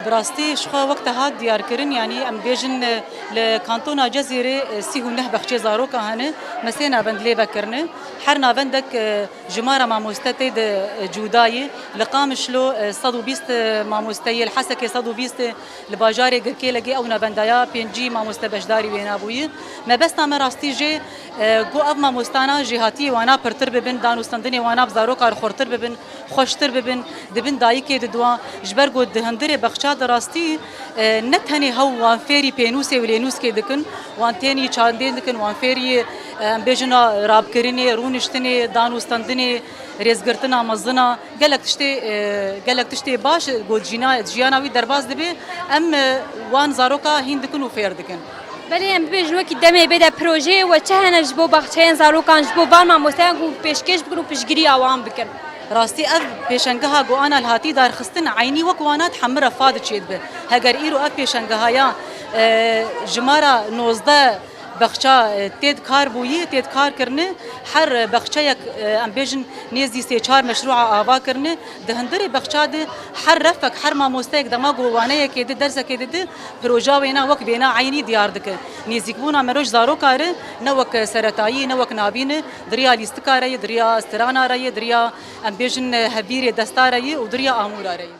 براستي شخوا وقتها ديار كرن يعني ام بيجن لكانتونا جزيرة سي هونه بخشي زاروكا هنه مسينا بند لي بكرنه حرنا بندك جمارة مع مستتد جوداي لقامشلو صدو بيست مع مستي الحسكي صدو بيست لباجاري غركي لقي اونا بندايا بينجي مع مستبشداري وينا بوي ما بس نام راستي جي جو اف مع مستانا جهاتي وانا برتر ببن دانو استندني وانا بزاروكا خورتر ببن خوشتر ببن دبن دايكي ددوا جبرغو دهندري بخشا دراستی نتهنی هوا وان فری پینوسی ولینوس که دکن وان تینی چاندین دکن وان فری بیجنا راب کرینی رونشتنی دانوستندنی ریزگرتنا مزنا گلک تشتی باش گود جیانا وی درباز دبی ام وان زاروکا هین دکن و فیر دکن بله ام بيجنو كي دمي بدا بروجي وتشهنا جبو بخشين زارو كان جبو بان ما مستان بيشكش بكرو بيشجري اوام بكن راستي اف بيشنگها گو انا الهاتي دار خستن عيني وكوانات حمره فاد تشيد به هگر ايرو اف بيشنگها يا جمارا 19 بخشا تيد كار بوي تيد كار كرنه حر بخشا يك ام بيجن نيزي سي 4 مشروع اوا كرنه دهندري بخشا ده حر رفك حر ما مستيك دماغ وانه كده درس كده بروجا وينا وك بينا عيني ديار دك نيزيكونا مروج زارو كار نوك سرتاي نوك نابين دريا ليستكاري دريا استرانا راي دريا ام بيجن هبيري دستاري ودريا اموراري